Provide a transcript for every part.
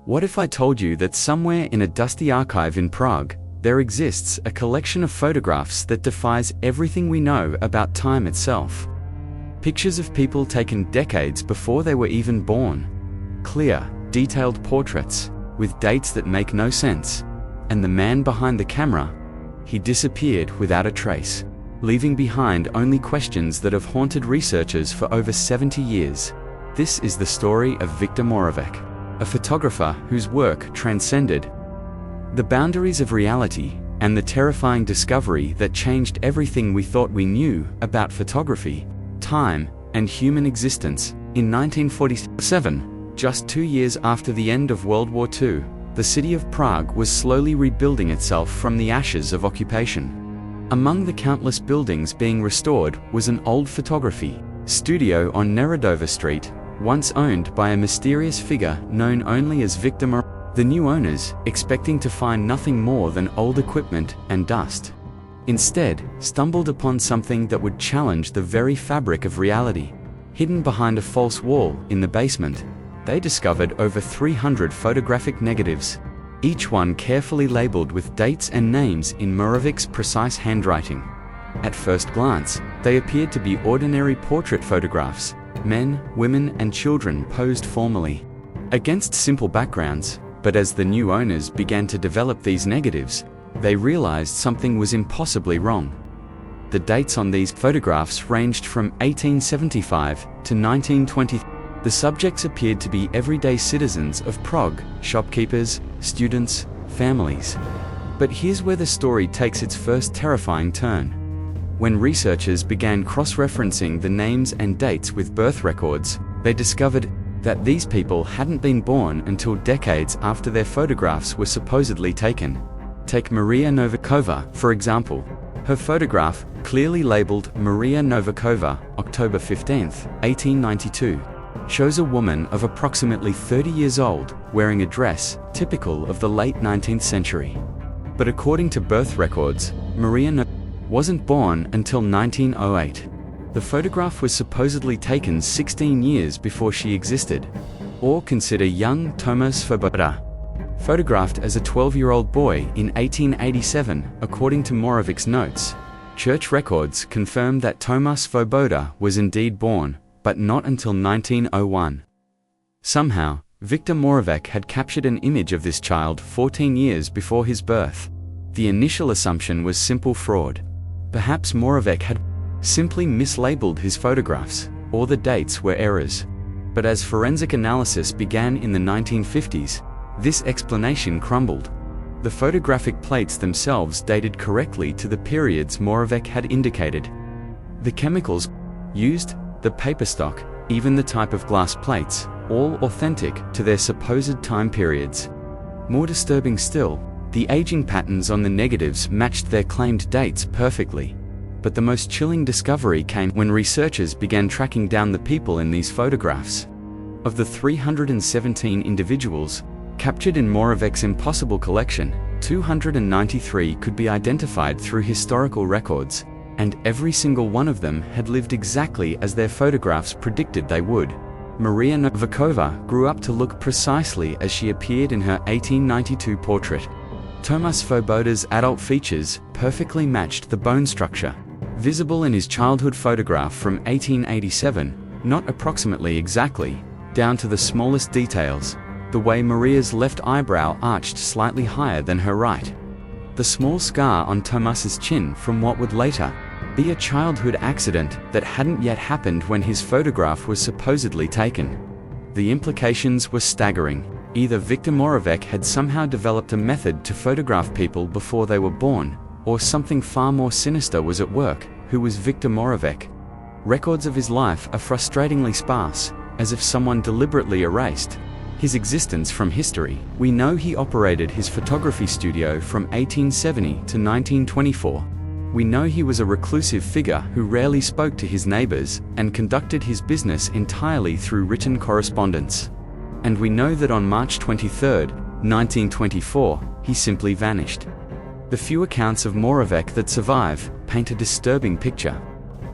What if I told you that somewhere in a dusty archive in Prague, there exists a collection of photographs that defies everything we know about time itself? Pictures of people taken decades before they were even born. Clear, detailed portraits, with dates that make no sense. And the man behind the camera? He disappeared without a trace, leaving behind only questions that have haunted researchers for over 70 years. This is the story of Viktor Moravec, a photographer whose work transcended the boundaries of reality and the terrifying discovery that changed everything we thought we knew about photography, time, and human existence. In 1947, just 2 years after the end of World War II, the city of Prague was slowly rebuilding itself from the ashes of occupation. Among the countless buildings being restored was an old photography studio on Neradova Street, once owned by a mysterious figure known only as Viktor Moravec. The new owners, expecting to find nothing more than old equipment and dust, instead stumbled upon something that would challenge the very fabric of reality. Hidden behind a false wall in the basement, they discovered over 300 photographic negatives, each one carefully labeled with dates and names in Moravec's precise handwriting. At first glance, they appeared to be ordinary portrait photographs, men, women, and children posed formally against simple backgrounds. But as the new owners began to develop these negatives, they realized something was impossibly wrong. The dates on these photographs ranged from 1875 to 1920. The subjects appeared to be everyday citizens of Prague, shopkeepers, students, families. But here's where the story takes its first terrifying turn. When researchers began cross-referencing the names and dates with birth records, they discovered that these people hadn't been born until decades after their photographs were supposedly taken. Take Maria Novikova, for example. Her photograph, clearly labeled Maria Novikova, October 15, 1892, shows a woman of approximately 30 years old, wearing a dress typical of the late 19th century. But according to birth records, Maria wasn't born until 1908. The photograph was supposedly taken 16 years before she existed. Or consider young Tomas Svoboda, photographed as a 12-year-old boy in 1887, according to Moravec's notes. Church records confirm that Tomas Svoboda was indeed born, but not until 1901. Somehow, Viktor Moravec had captured an image of this child 14 years before his birth. The initial assumption was simple fraud. Perhaps Moravec had simply mislabeled his photographs, or the dates were errors. But as forensic analysis began in the 1950s, this explanation crumbled. The photographic plates themselves dated correctly to the periods Moravec had indicated. The chemicals used, the paper stock, even the type of glass plates, all authentic to their supposed time periods. More disturbing still, the aging patterns on the negatives matched their claimed dates perfectly. But the most chilling discovery came when researchers began tracking down the people in these photographs. Of the 317 individuals captured in Moravec's impossible collection, 293 could be identified through historical records, and every single one of them had lived exactly as their photographs predicted they would. Maria Novikova grew up to look precisely as she appeared in her 1892 portrait. Tomas Svoboda's adult features perfectly matched the bone structure visible in his childhood photograph from 1887, not approximately exactly, down to the smallest details, the way Maria's left eyebrow arched slightly higher than her right. The small scar on Tomas's chin from what would later be a childhood accident that hadn't yet happened when his photograph was supposedly taken. The implications were staggering. Either Viktor Moravec had somehow developed a method to photograph people before they were born, or something far more sinister was at work. Who was Viktor Moravec? Records of his life are frustratingly sparse, as if someone deliberately erased his existence from history. We know he operated his photography studio from 1870 to 1924. We know he was a reclusive figure who rarely spoke to his neighbors and conducted his business entirely through written correspondence. And we know that on March 23, 1924, he simply vanished. The few accounts of Moravec that survive paint a disturbing picture.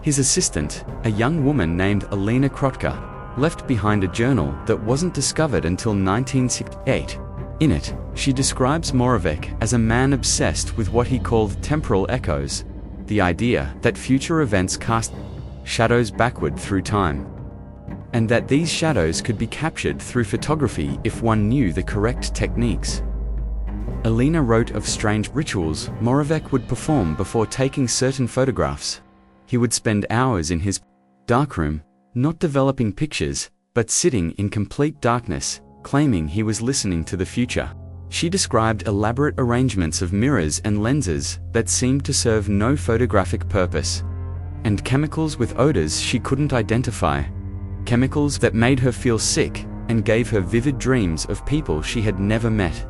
His assistant, a young woman named Alina Krotka, left behind a journal that wasn't discovered until 1968. In it, she describes Moravec as a man obsessed with what he called temporal echoes, the idea that future events cast shadows backward through time, and that these shadows could be captured through photography if one knew the correct techniques. Alina wrote of strange rituals Moravec would perform before taking certain photographs. He would spend hours in his darkroom, not developing pictures, but sitting in complete darkness, claiming he was listening to the future. She described elaborate arrangements of mirrors and lenses that seemed to serve no photographic purpose, and chemicals with odors she couldn't identify, chemicals that made her feel sick and gave her vivid dreams of people she had never met.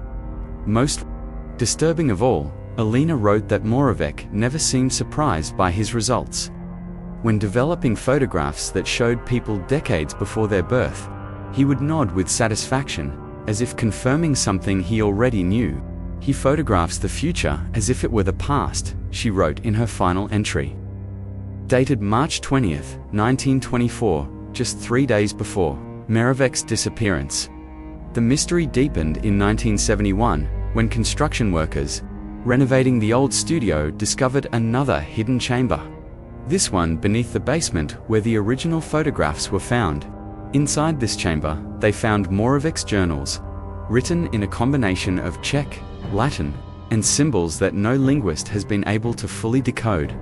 Most disturbing of all, Alina wrote that Moravec never seemed surprised by his results. When developing photographs that showed people decades before their birth, he would nod with satisfaction, as if confirming something he already knew. He photographs the future as if it were the past, she wrote in her final entry. Dated March 20th, 1924, just 3 days before Moravec's disappearance. The mystery deepened in 1971, when construction workers, renovating the old studio, discovered another hidden chamber. This one beneath the basement where the original photographs were found. Inside this chamber, they found Moravec's journals, written in a combination of Czech, Latin, and symbols that no linguist has been able to fully decode.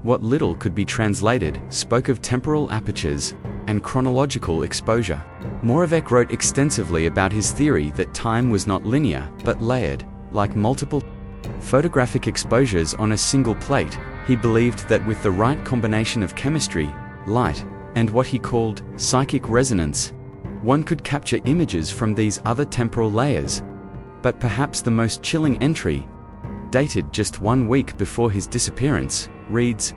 What little could be translated spoke of temporal apertures and chronological exposure. Moravec wrote extensively about his theory that time was not linear, but layered, like multiple photographic exposures on a single plate. He believed that with the right combination of chemistry, light, and what he called psychic resonance, one could capture images from these other temporal layers. But perhaps the most chilling entry, dated just 1 week before his disappearance, reads,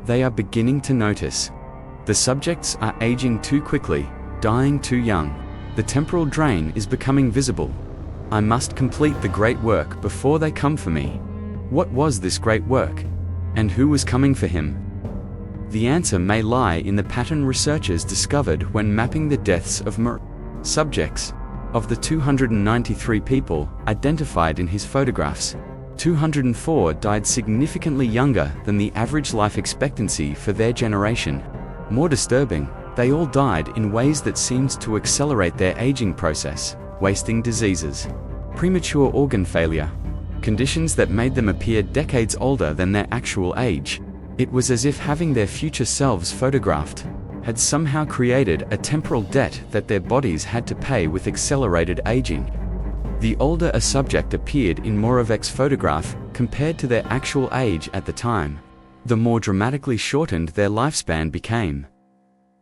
"They are beginning to notice. The subjects are aging too quickly, dying too young. The temporal drain is becoming visible. I must complete the great work before they come for me." What was this great work? And who was coming for him? The answer may lie in the pattern researchers discovered when mapping the deaths of subjects. Of the 293 people identified in his photographs, 204 died significantly younger than the average life expectancy for their generation. More disturbing, they all died in ways that seemed to accelerate their aging process, wasting diseases, premature organ failure, conditions that made them appear decades older than their actual age. It was as if having their future selves photographed had somehow created a temporal debt that their bodies had to pay with accelerated aging. The older a subject appeared in Moravec's photograph compared to their actual age at the time, the more dramatically shortened their lifespan became.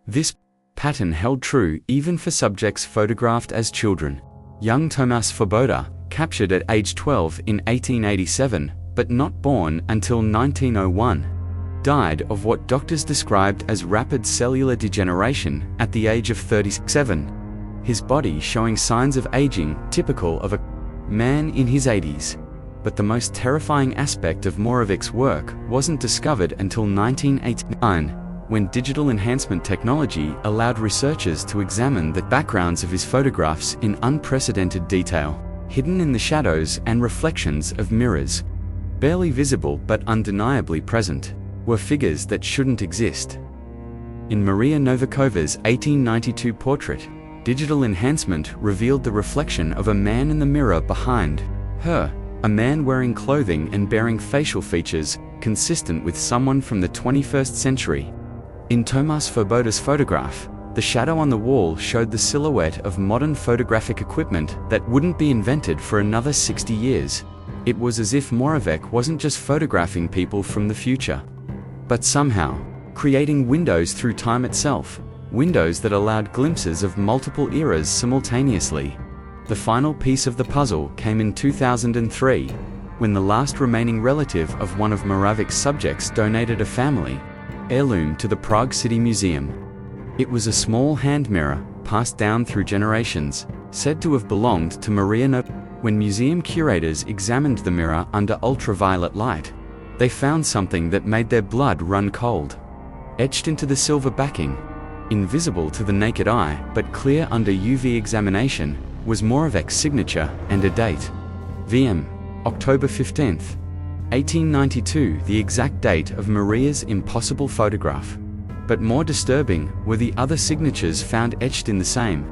This pattern held true even for subjects photographed as children. Young Tomas Svoboda, captured at age 12 in 1887, but not born until 1901, died of what doctors described as rapid cellular degeneration at the age of 37, his body showing signs of aging typical of a man in his 80s. But the most terrifying aspect of Moravec's work wasn't discovered until 1989, when digital enhancement technology allowed researchers to examine the backgrounds of his photographs in unprecedented detail. Hidden in the shadows and reflections of mirrors, barely visible but undeniably present, were figures that shouldn't exist. In Maria Novakova's 1892 portrait, digital enhancement revealed the reflection of a man in the mirror behind her, a man wearing clothing and bearing facial features consistent with someone from the 21st century. In Tomas Svoboda's photograph, the shadow on the wall showed the silhouette of modern photographic equipment that wouldn't be invented for another 60 years. It was as if Moravec wasn't just photographing people from the future, but somehow creating windows through time itself, windows that allowed glimpses of multiple eras simultaneously. The final piece of the puzzle came in 2003, when the last remaining relative of one of Moravec's subjects donated a family heirloom to the Prague City Museum. It was a small hand mirror, passed down through generations, said to have belonged to Maria Novaková. When museum curators examined the mirror under ultraviolet light, they found something that made their blood run cold. Etched into the silver backing, Invisible to the naked eye, but clear under UV examination, was Moravec's signature and a date. VM, October 15th, 1892, the exact date of Maria's impossible photograph. But more disturbing were the other signatures found etched in the same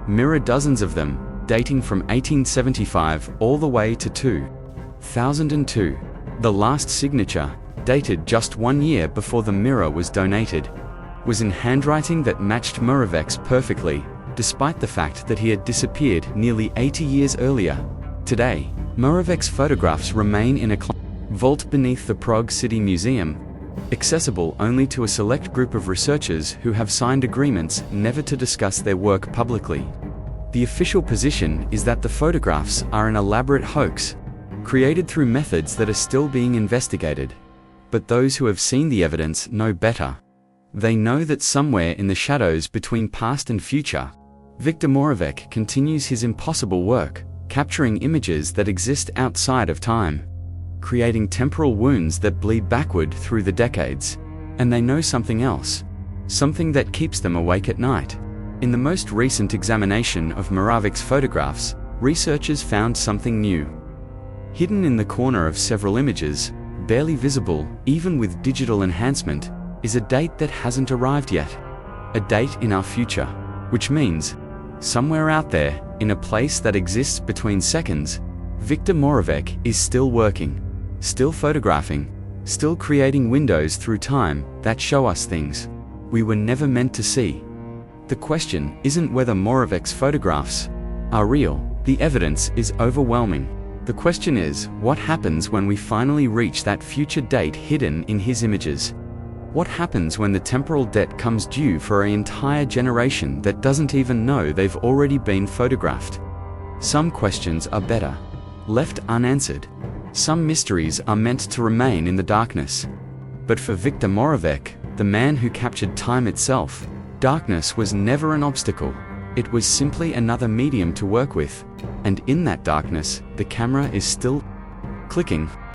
mirror, dozens of them, dating from 1875 all the way to 2002. The last signature, dated just 1 year before the mirror was donated, was in handwriting that matched Moravec's perfectly, despite the fact that he had disappeared nearly 80 years earlier. Today, Moravec's photographs remain in a vault beneath the Prague City Museum, accessible only to a select group of researchers who have signed agreements never to discuss their work publicly. The official position is that the photographs are an elaborate hoax, created through methods that are still being investigated. But those who have seen the evidence know better. They know that somewhere in the shadows between past and future, Viktor Moravec continues his impossible work, capturing images that exist outside of time, creating temporal wounds that bleed backward through the decades. And they know something else, something that keeps them awake at night. In the most recent examination of Moravec's photographs, researchers found something new. Hidden in the corner of several images, barely visible even with digital enhancement, is a date that hasn't arrived yet. A date in our future, which means, somewhere out there, in a place that exists between seconds, Viktor Moravec is still working, still photographing, still creating windows through time that show us things we were never meant to see. The question isn't whether Moravec's photographs are real. The evidence is overwhelming. The question is, what happens when we finally reach that future date hidden in his images? What happens when the temporal debt comes due for an entire generation that doesn't even know they've already been photographed? Some questions are better left unanswered. Some mysteries are meant to remain in the darkness. But for Viktor Moravec, the man who captured time itself, darkness was never an obstacle. It was simply another medium to work with. And in that darkness, the camera is still clicking.